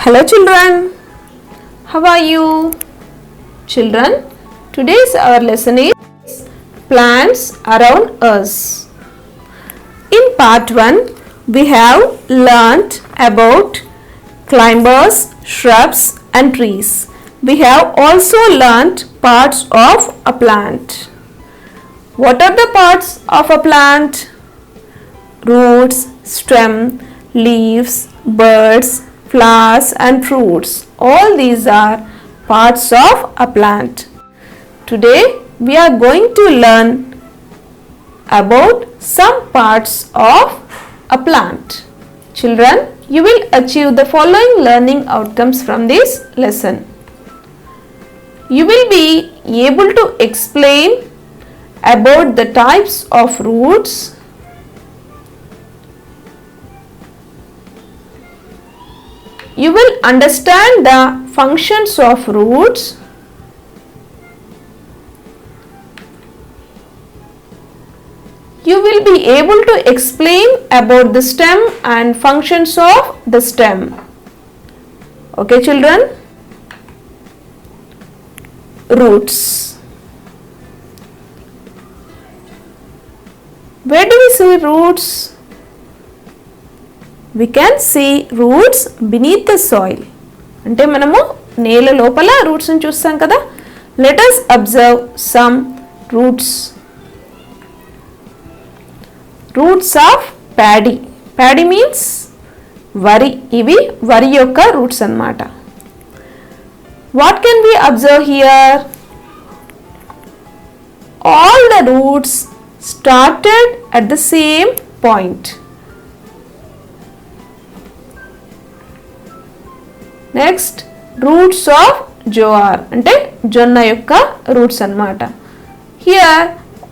Hello children, how are you? Children, today's our lesson is plants around us. In part 1, we have learnt about climbers, shrubs and trees. We have also learnt parts of a plant. What are the parts of a plant? Roots, stem, leaves, buds, flowers and fruits. All these are parts of a plant. Today we are going to learn about some parts of a plant. Children, you will achieve the following learning outcomes from this lesson. You will be able to explain about the types of roots, you will understand the functions of roots, you will be able to explain about the stem and functions of the stem. Okay children? Roots. Where do we see roots? We can see roots beneath the soil. అంటే మనము నేల లోపల roots ని చూస్తాం కదా. Let us observe some roots. Roots of paddy. Paddy means వరి. ఇవి వరి యొక్క రూట్స్ అన్నమాట. What can we observe here? All the roots started at the same point. Next, roots of jowar అంటే జొన్న యొక్క రూట్స్ అన్నమాట. Here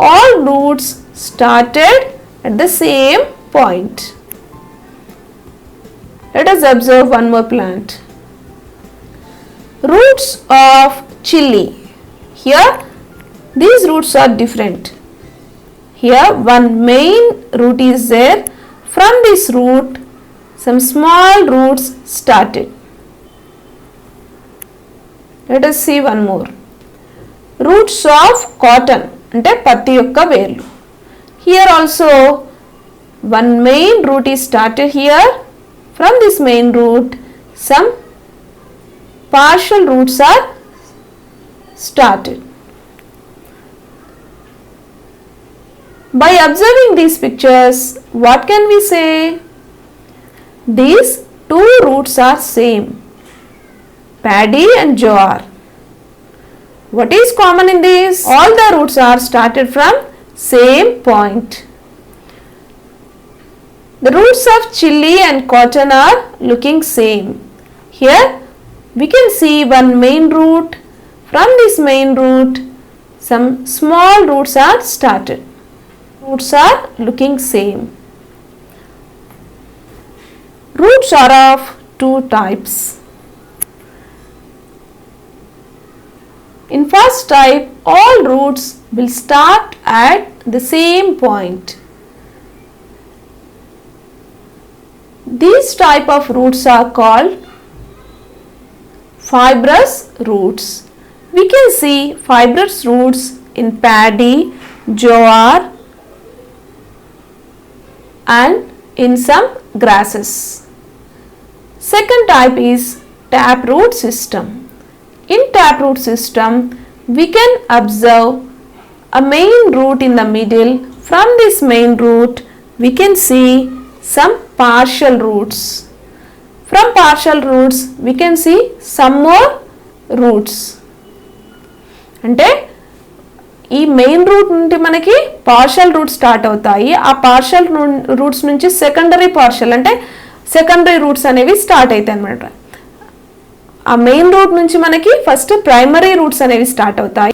all roots started at the same point. Let us observe one more plant. Roots of chilli. Here these roots are different. Here one main root is there. From this root some small roots started. Let us see one more. Roots of cotton అంటే పత్తి యొక్క వేర్లు. Here also one main root is started here. From this main root some partial roots are started. By observing these pictures, what can we say? These two roots are same. Paddy and jowar. What is common in this? All the roots are started from same point. The roots of chilli and cotton are looking same. Here we can see one main root. From this main root some small roots are started. Roots are looking same. Roots are of two types. In first type, all roots will start at the same point. These type of roots are called fibrous roots. We can see fibrous roots in paddy, jowar and in some grasses. Second type is taproot system. In taproot system, we can observe a main root in the middle. From this main root, we can see some partial roots. From partial roots, we can see some more roots. అంటే ఈ main root నుండి మనకి partial roots start అవుతాయి. ఆ partial roots నుంచి secondary partial అంటే secondary roots అనేవి start అవుతాయి అన్నమాట. ఆ మెయిన్ రూట్ నుంచి మనకి ఫస్ట్ ప్రైమరీ రూట్స్ అనేవి స్టార్ట్ అవుతాయి.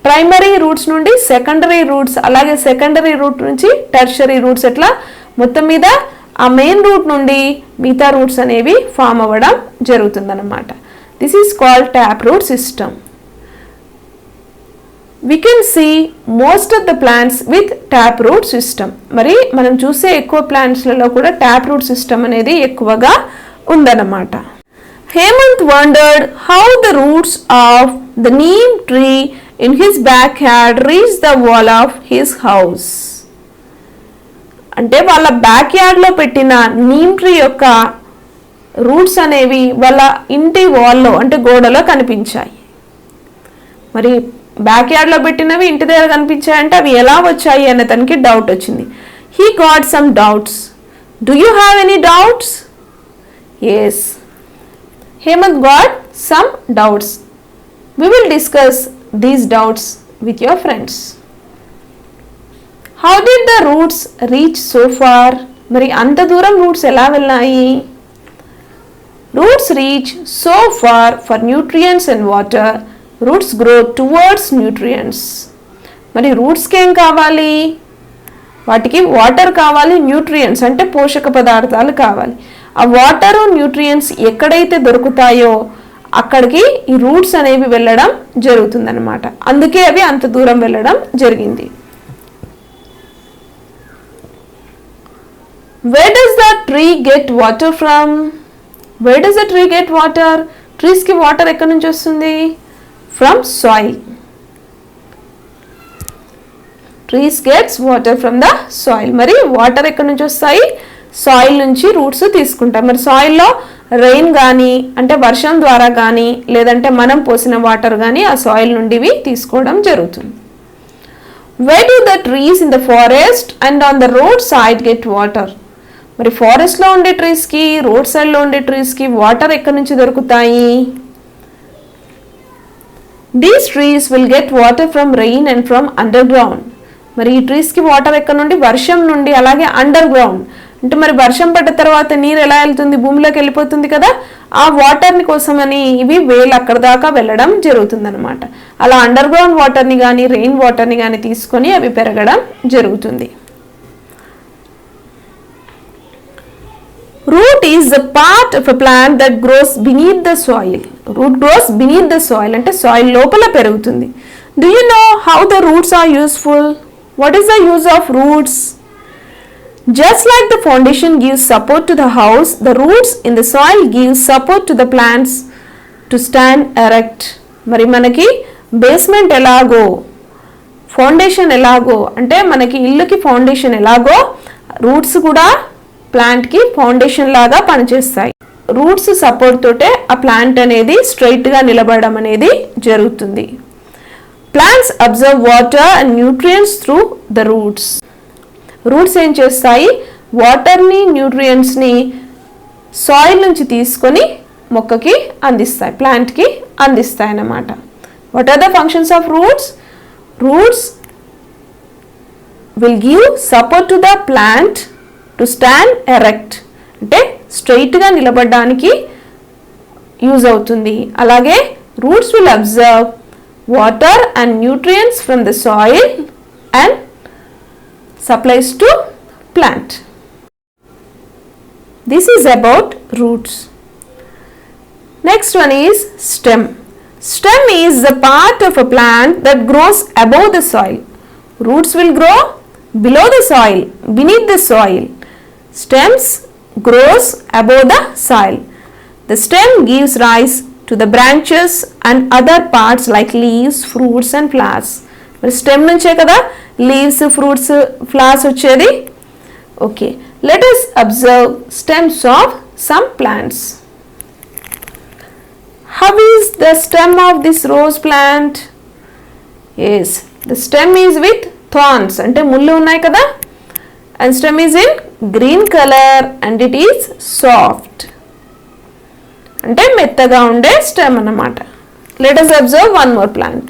ప్రైమరీ రూట్స్ నుండి సెకండరీ రూట్స్, అలాగే సెకండరీ రూట్ నుంచి టెర్షరీ రూట్స్, ఎట్లా మొత్తం మీద ఆ మెయిన్ రూట్ నుండి మిగతా రూట్స్ అనేవి ఫామ్ అవ్వడం జరుగుతుందన్నమాట. This is called tap root system. We can see most of the plants with tap root system. మరి మనం చూసే ఎక్కువ ప్లాంట్స్లలో కూడా ట్యాప్ రూట్ సిస్టమ్ అనేది ఎక్కువగా ఉందన్నమాట. Hemant wondered how the roots of the neem tree in his backyard reached the wall of his house. అంటే వాళ్ళ బ్యాక్ యార్డ్లో పెట్టిన నీమ్ ట్రీ యొక్క రూట్స్ అనేవి వాళ్ళ ఇంటి వాల్లో అంటే గోడలో కనిపించాయి. మరి బ్యాక్ యార్డ్లో పెట్టినవి ఇంటి దగ్గర కనిపించాయంటే అవి ఎలా వచ్చాయి అనే తనకి డౌట్ వచ్చింది. He got some doubts. Do you have any doubts? Yes, Hemanth got some doubts. We will discuss these doubts with your friends. How did the roots reach so far? మరి అంత దూరం రూట్స్ ఎలా వెళ్ళాయి? Roots reach so far for nutrients and water. Roots grow towards nutrients. మరి రూట్స్కి ఏం కావాలి? వాటికి water కావాలి, న్యూట్రియంట్స్ అంటే పోషక పదార్థాలు కావాలి. ఆ వాటర్ న్యూట్రియంట్స్ ఎక్కడైతే దొరుకుతాయో అక్కడికి ఈ రూట్స్ అనేవి వెళ్ళడం జరుగుతుందన్నమాట. అందుకే అవి అంత దూరం వెళ్ళడం జరిగింది. Where does the tree get water from? Where does the tree get water? Trees కి వాటర్ ఎక్కడి నుంచి వస్తుంది? From soil. Trees gets water from the soil. మరి వాటర్ ఎక్కడి నుంచి వస్తాయి? సాయిల్ నుంచి రూట్స్ తీసుకుంటాం. మరి సాయిల్లో రెయిన్ కానీ అంటే వర్షం ద్వారా కానీ లేదంటే మనం పోసిన వాటర్ కానీ ఆ సాయిల్ నుండివి తీసుకోవడం జరుగుతుంది. Where do the trees in the forest and on the road side get water? మరి ఫారెస్ట్లో ఉండే ట్రీస్కి రోడ్ సైడ్లో ఉండే ట్రీస్కి వాటర్ ఎక్కడి నుంచి దొరుకుతాయి? These trees will get water from rain and from underground. మరి ఈ ట్రీస్కి వాటర్ ఎక్కడి నుండి? వర్షం నుండి, అలాగే అండర్ గ్రౌండ్ అంటే మరి వర్షం పడ్డ తర్వాత నీరు ఎలా వెళ్తుంది? భూమిలోకి వెళ్ళిపోతుంది కదా, ఆ వాటర్ని కోసమని ఇవి వేలు అక్కడ దాకా వెళ్ళడం జరుగుతుందన్నమాట. అలా అండర్ గ్రౌండ్ వాటర్ని కానీ రెయిన్ వాటర్ని కానీ తీసుకొని అవి పెరగడం జరుగుతుంది. Root is the part of a plant that grows beneath the soil. Root grows beneath the soil అంటే సాయిల్ లోపల పెరుగుతుంది. Do you know how the roots are useful? What is the use of roots? Just like the foundation gives support to the house, the roots in the soil give support to the plants to stand erect. మరి మనకి basement ఎలాగో foundation ఎలాగో అంటే మనకి ఇల్లుకి foundation ఎలాగో roots కూడా ప్లాంట్కి ఫౌండేషన్ లాగా పనిచేస్తాయి. రూట్స్ సపోర్ట్ తోటే ఆ ప్లాంట్ అనేది స్ట్రైట్గా నిలబడడం అనేది జరుగుతుంది. Plants observe water and nutrients through the roots. Roots ఏం చేస్తాయి? వాటర్ని న్యూట్రియంట్స్ని సాయిల్ నుంచి తీసుకొని మొక్కకి అందిస్తాయి, ప్లాంట్కి అందిస్తాయి అన్నమాట. What are the functions of roots? Roots will give support to the plant to stand erect అంటే స్ట్రైట్గా నిలబడడానికి యూజ్ అవుతుంది. అలాగే roots will observe water and nutrients from the soil and supplies to plant. This is about roots. Next one is stem. Stem is the part of a plant that grows above the soil. Roots will grow below the soil, beneath the soil. Stems grows above the soil. The stem gives rise to the branches and other parts like leaves, fruits and flowers. మరి stem నుంచే కదా leaves, fruits, flowers వచ్చేది. Okay, let us observe stems of some plants. How is the stem of this rose plant? Yes, the stem is with thorns అంటే ముళ్ళు ఉన్నాయి కదా, and stem is in green color and it is soft అంటే మెత్తగా ఉండే stem అన్నమాట. Let us observe one more plant.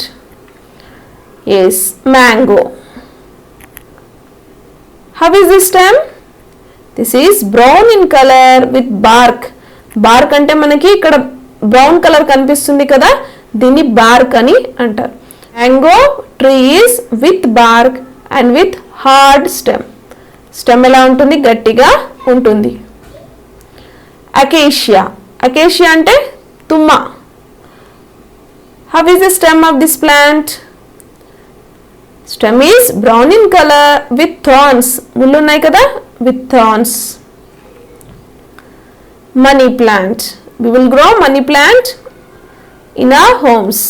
Yes, mango. How is this stem? This is brown in color with bark. Bark అంటే మనకి ఇక్కడ brown colour కనిపిస్తుంది కదా, దీన్ని బార్క్ అని అంటారు. Mango tree is with BARC and with hard stem. Stem ఎలా ఉంటుంది? గట్టిగా ఉంటుంది. అకేషియా. అకేషియా అంటే తుమ్మ. How is the stem of this plant? Stem is brown in color with thorns. ముళ్ళు ఉన్నాయి కదా, with thorns. Money plant. we will grow money plant in our homes.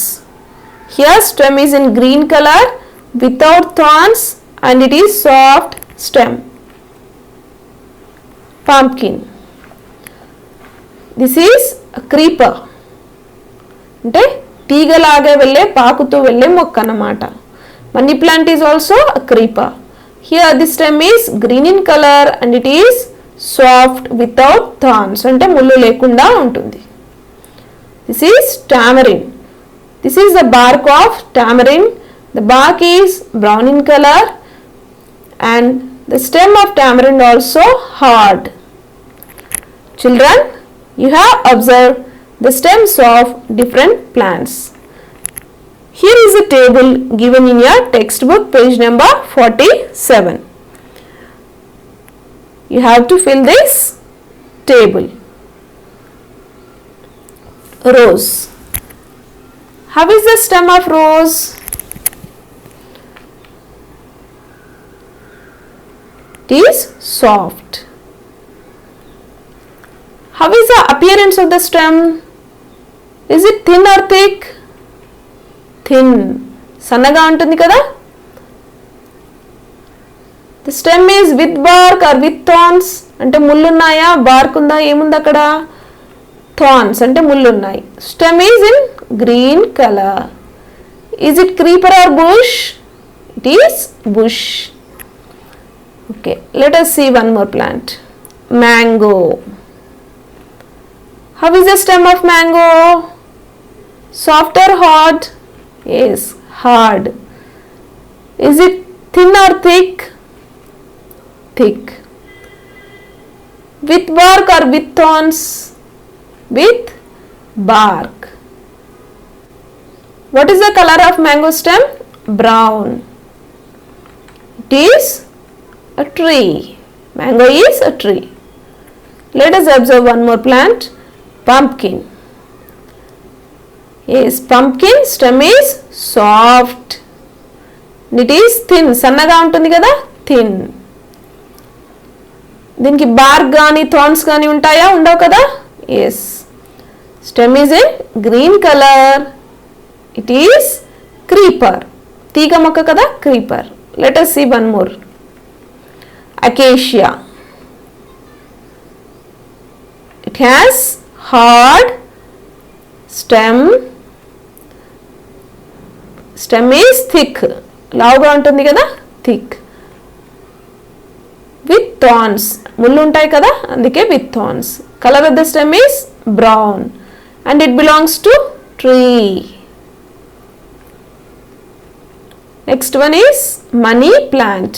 Here stem is in green color without thorns and it is soft stem. Pumpkin. This is a creeper. అంటే తీగలాగా వెళ్ళే పాకుతూ వెళ్ళే మొక్క అన్నమాట. Money plant is also a creeper. Here the stem is green in colour and it is soft without thorns అంటే ముళ్ళు లేకుండా ఉంటుంది. This is tamarind. This is the bark of tamarind. The bark is brown in color and the stem of tamarind also hard. Children, you have observed the stems of different plants. Here is a table given in your textbook, page number 47. You have to fill this table. Rose. How is the stem of rose? It is soft. How is the appearance of the stem? Is it thin or thick? Thin. సన్నగా ఉంటుంది కదా? The stem is with bark or with thorns. అంటే ముళ్ళు ఉన్నాయా? bark ఉందా? ఏముంది అక్కడ? thorns అంటే ముళ్ళు ఉన్నాయి. Stem is in green color. Is it creeper or bush? It is bush. Okay, let us see one more plant. Mango. How is the stem of mango? Soft or hard? Yes, hard. Is it thin or thick? Thick. With bark or with thorns? With bark. What is the color of mango stem? Brown. It is a tree. Mango is a tree. Let us observe one more plant. Pumpkin. Yes, pumpkin stem is soft. It is thin. సన్నగా ఉంటుంది కదా? Thin. దీనికి BARC కానీ thorns కానీ ఉంటాయా? ఉండవు కదా? Yes. Stem is in green color. It is creeper. తీగ మొక్క కదా? Creeper. Let us see one more. Acacia. It has hard stem. Stem is thick. లావుగా ఉంటుంది కదా? Thick. With thorns. ముళ్ళు ఉంటాయి కదా? అందుకే with thorns. Color of the stem is brown and it belongs to tree. Next one is money plant.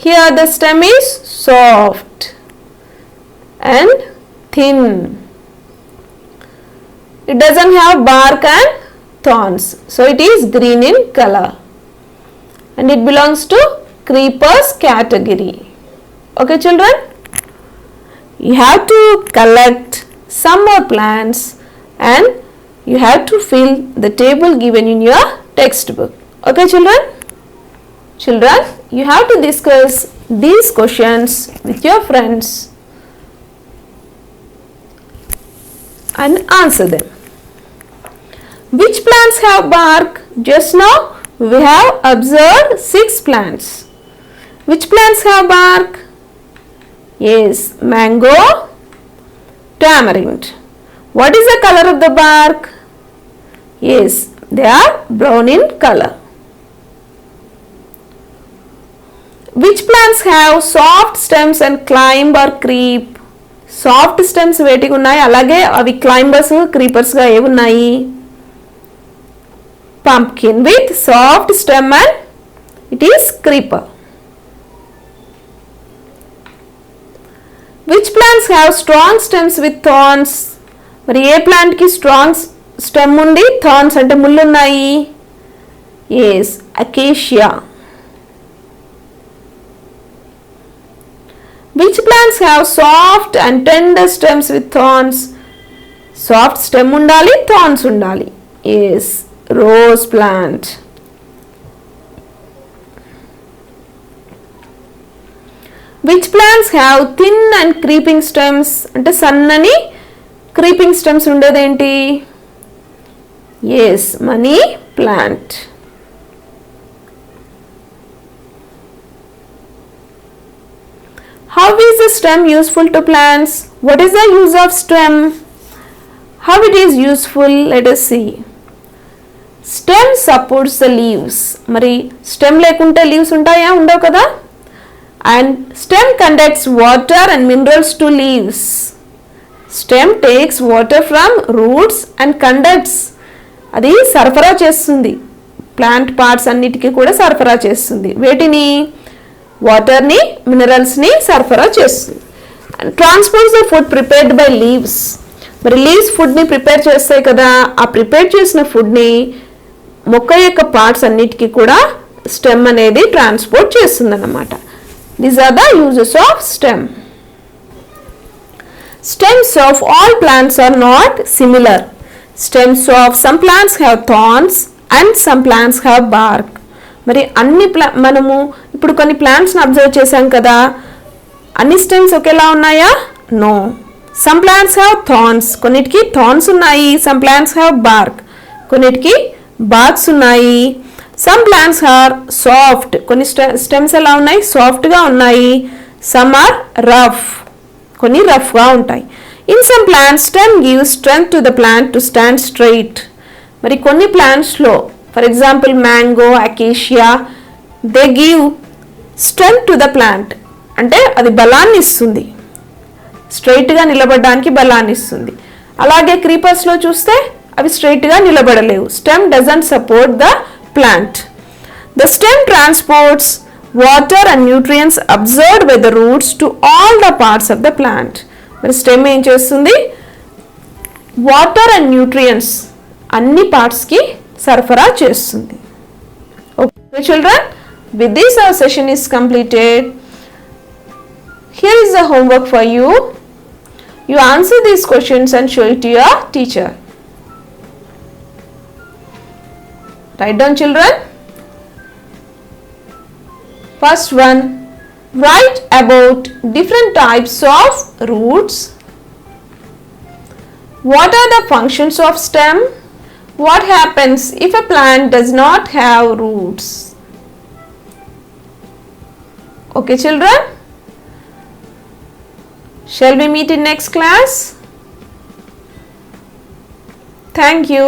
Here the stem is soft and thin. It doesn't have bark and thorns, so it is green in color and it belongs to creepers category. Okay children, you have to collect some more plants and you have to fill the table given in your textbook. Okay children? Children, you have to discuss these questions with your friends and answer them. Which plants have bark? Just now we have observed 6 plants. Which plants have bark? Yes, mango, tamarind. What is the color of the bark? Yes, they are brown in color. Which plants have soft stems and climb or creep? Soft stems వేటిగా ఉన్నాయి, అలాగే అవి climbers, creepers గా ఏవి ఉన్నాయి? Pumpkin with soft stem and it is creeper. Which plants have strong stems with thorns? మరి ఏ plant కి strong stem ఉండి thorns అంటే ముళ్ళు ఉన్నాయి? yes, acacia. Which plants have soft and tender stems with thorns? Soft stem ఉండాలి, thorns ఉండాలి. yes, rose plant. Which plants have thin and creeping stems? అంటే సన్నని క్రీపింగ్ స్టెమ్స్ ఉండేదేంటి? Yes, money plant. How is the stem useful to plants? What is the use of stem? How it is useful? Let us see. Stem supports the leaves. మరి stem లేకుంటే leaves ఉంటాయా? ఉండవు కదా. And stem conducts water and minerals to leaves. Stem takes water from roots and conducts. అది సరఫరా చేస్తుంది, plant parts అన్నిటికీ కూడా సరఫరా చేస్తుంది. వేటిని? వాటర్ని, మినరల్స్ని సరఫరా చేస్తుంది. Transports the food prepared by leaves. మరి లీవ్స్ ఫుడ్ని ప్రిపేర్ చేస్తాయి కదా, ఆ ప్రిపేర్ చేసిన ఫుడ్ని మొక్క యొక్క పార్ట్స్ అన్నిటికీ కూడా స్టెమ్ అనేది ట్రాన్స్పోర్ట్ చేస్తుంది అన్నమాట. These are the uses of stem. Stems of all plants are not similar. Stems of some plants have thorns and some plants have bark. మరి అన్ని మనము ఇప్పుడు కొన్ని ప్లాంట్స్ని అబ్జర్వ్ చేసాం కదా, అన్ని స్టెమ్స్ ఒకేలా ఉన్నాయా? No. Some plants have thorns, కొన్నిటికి థార్న్స్ ఉన్నాయి. సమ్ ప్లాంట్స్ హ్యావ్ బార్క్, కొన్నిటికి బార్క్స్ ఉన్నాయి. సమ్ ప్లాంట్స్ ఆర్ సాఫ్ట్, కొన్ని స్టెమ్స్ ఎలా ఉన్నాయి? సాఫ్ట్గా ఉన్నాయి. సమ్ ఆర్ రఫ్, కొన్ని రఫ్గా ఉంటాయి. In some plants stem gives strength to the plant to stand straight. మరి కొన్ని ప్లాంట్స్లో, for example mango, acacia, they give strength to the plant, అంటే అది బలాన్ని ఇస్తుంది, స్ట్రైట్గా నిలబడడానికి బలాన్ని ఇస్తుంది. అలాగే క్రీపర్స్లో చూస్తే అవి స్ట్రైట్గా నిలబడలేవు. Stem doesn't support the plant. The stem transports water and nutrients absorbed by the roots to all the parts of the plant. మరి స్టెమ్ ఏం చేస్తుంది? వాటర్ అండ్ న్యూట్రియంట్స్ అన్ని పార్ట్స్కి సరఫరా చేస్తుంది. Okay children, with this our session is completed. Here is the homework for you. You answer these questions and show it to your teacher. Write down children. First one, write about different types of roots. What are the functions of stem? What happens if a plant does not have roots? Okay children, shall we meet in next class? Thank you.